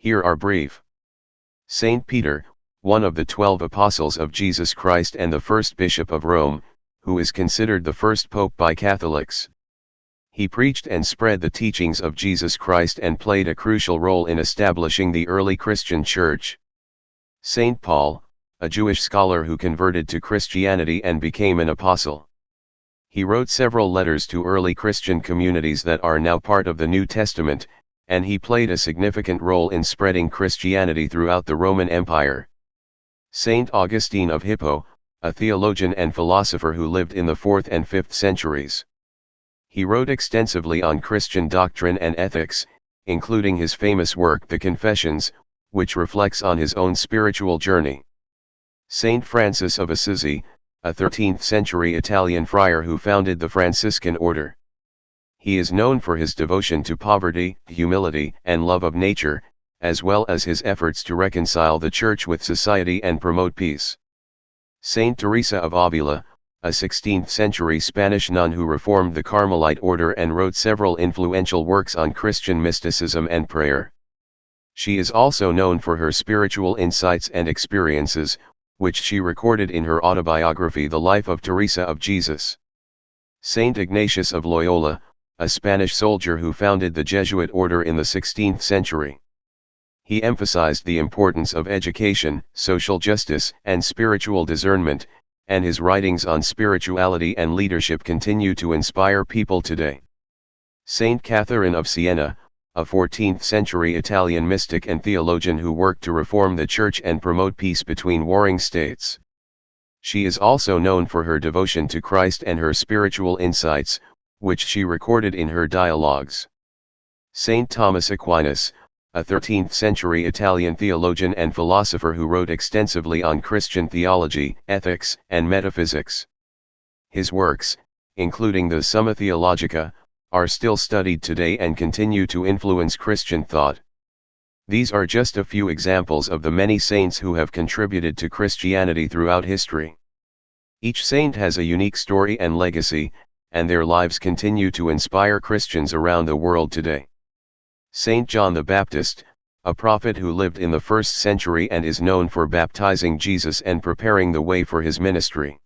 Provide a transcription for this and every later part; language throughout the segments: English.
Here are brief. Saint Peter, one of the 12 apostles of Jesus Christ and the first bishop of Rome, who is considered the first pope by Catholics. He preached and spread the teachings of Jesus Christ and played a crucial role in establishing the early Christian church. Saint Paul, a Jewish scholar who converted to Christianity and became an apostle. He wrote several letters to early Christian communities that are now part of the New Testament, and he played a significant role in spreading Christianity throughout the Roman Empire. Saint Augustine of Hippo, a theologian and philosopher who lived in the 4th and 5th centuries. He wrote extensively on Christian doctrine and ethics, including his famous work The Confessions, which reflects on his own spiritual journey. Saint Francis of Assisi, a 13th-century Italian friar who founded the Franciscan order. He is known for his devotion to poverty, humility, and love of nature, as well as his efforts to reconcile the Church with society and promote peace. Saint Teresa of Avila, a 16th-century Spanish nun who reformed the Carmelite order and wrote several influential works on Christian mysticism and prayer. She is also known for her spiritual insights and experiences, which she recorded in her autobiography The Life of Teresa of Jesus. Saint Ignatius of Loyola, a Spanish soldier who founded the Jesuit order in the 16th century. He emphasized the importance of education, social justice, and spiritual discernment, and his writings on spirituality and leadership continue to inspire people today. Saint Catherine of Siena, a 14th-century Italian mystic and theologian who worked to reform the Church and promote peace between warring states. She is also known for her devotion to Christ and her spiritual insights, which she recorded in her dialogues. Saint Thomas Aquinas, a 13th-century Italian theologian and philosopher who wrote extensively on Christian theology, ethics, and metaphysics. His works, including the Summa Theologica, are still studied today and continue to influence Christian thought. These are just a few examples of the many saints who have contributed to Christianity throughout history. Each saint has a unique story and legacy, and their lives continue to inspire Christians around the world today. Saint John the Baptist, a prophet who lived in the 1st century and is known for baptizing Jesus and preparing the way for his ministry.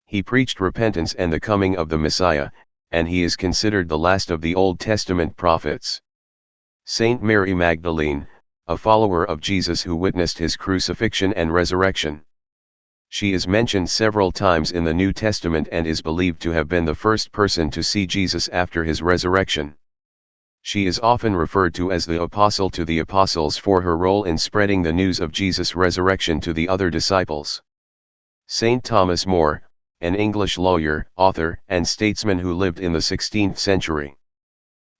He preached repentance and the coming of the Messiah, and he is considered the last of the Old Testament prophets. Saint Mary Magdalene, a follower of Jesus who witnessed his crucifixion and resurrection. She is mentioned several times in the New Testament and is believed to have been the first person to see Jesus after his resurrection. She is often referred to as the Apostle to the Apostles for her role in spreading the news of Jesus' resurrection to the other disciples. Saint Thomas More, an English lawyer, author, and statesman who lived in the 16th century.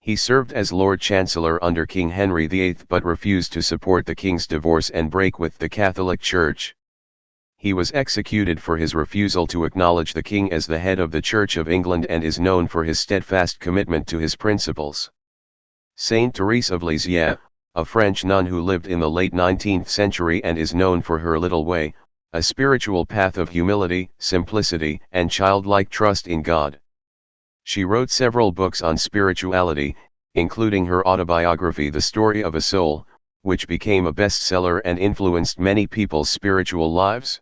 He served as Lord Chancellor under King Henry VIII but refused to support the king's divorce and break with the Catholic Church. He was executed for his refusal to acknowledge the king as the head of the Church of England and is known for his steadfast commitment to his principles. Saint Thérèse of Lisieux, a French nun who lived in the late 19th century and is known for her little way, a spiritual path of humility, simplicity, and childlike trust in God. She wrote several books on spirituality, including her autobiography The Story of a Soul, which became a bestseller and influenced many people's spiritual lives.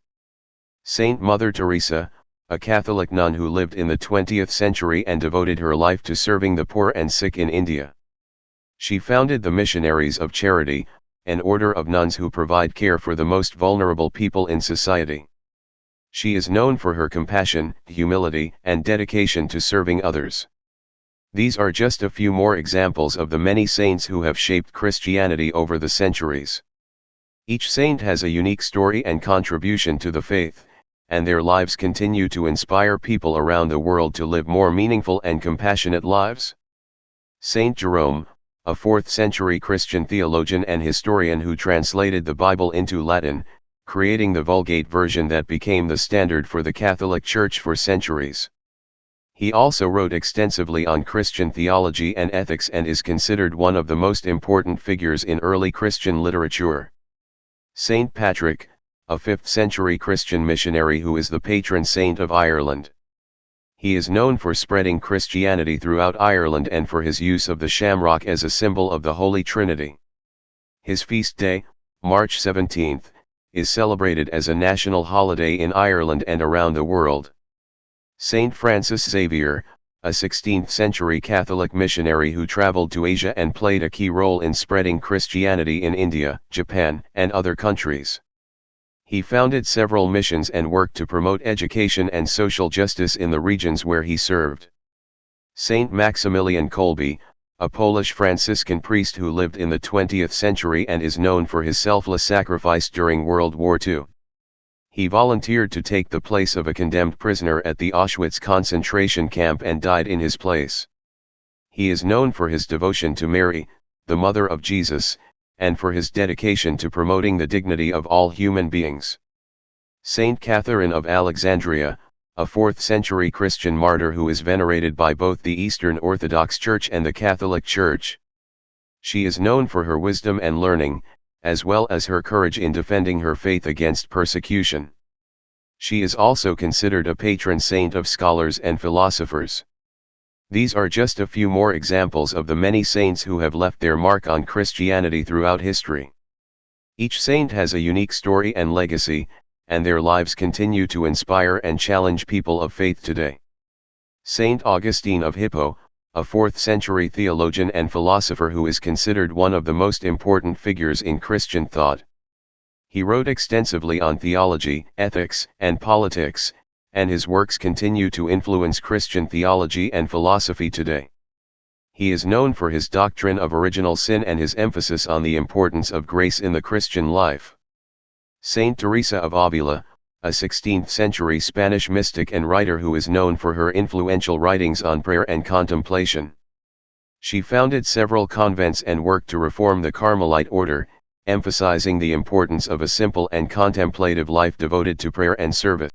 Saint Mother Teresa, a Catholic nun who lived in the 20th century and devoted her life to serving the poor and sick in India. She founded the Missionaries of Charity, an order of nuns who provide care for the most vulnerable people in society. She is known for her compassion, humility, and dedication to serving others. These are just a few more examples of the many saints who have shaped Christianity over the centuries. Each saint has a unique story and contribution to the faith, and their lives continue to inspire people around the world to live more meaningful and compassionate lives. Saint Jerome, a 4th-century Christian theologian and historian who translated the Bible into Latin, creating the Vulgate version that became the standard for the Catholic Church for centuries. He also wrote extensively on Christian theology and ethics and is considered one of the most important figures in early Christian literature. Saint Patrick, a 5th-century Christian missionary who is the patron saint of Ireland. He is known for spreading Christianity throughout Ireland and for his use of the shamrock as a symbol of the Holy Trinity. His feast day, March 17, is celebrated as a national holiday in Ireland and around the world. Saint Francis Xavier, a 16th-century Catholic missionary who traveled to Asia and played a key role in spreading Christianity in India, Japan, and other countries. He founded several missions and worked to promote education and social justice in the regions where he served. Saint Maximilian Kolbe, a Polish Franciscan priest who lived in the 20th century and is known for his selfless sacrifice during World War II. He volunteered to take the place of a condemned prisoner at the Auschwitz concentration camp and died in his place. He is known for his devotion to Mary, the mother of Jesus, and for his dedication to promoting the dignity of all human beings. Saint Catherine of Alexandria, a 4th-century Christian martyr who is venerated by both the Eastern Orthodox Church and the Catholic Church. She is known for her wisdom and learning, as well as her courage in defending her faith against persecution. She is also considered a patron saint of scholars and philosophers. These are just a few more examples of the many saints who have left their mark on Christianity throughout history. Each saint has a unique story and legacy, and their lives continue to inspire and challenge people of faith today. Saint Augustine of Hippo, a 4th-century theologian and philosopher who is considered one of the most important figures in Christian thought. He wrote extensively on theology, ethics, and politics, and his works continue to influence Christian theology and philosophy today. He is known for his doctrine of original sin and his emphasis on the importance of grace in the Christian life. Saint Teresa of Avila, a 16th-century Spanish mystic and writer who is known for her influential writings on prayer and contemplation. She founded several convents and worked to reform the Carmelite order, emphasizing the importance of a simple and contemplative life devoted to prayer and service.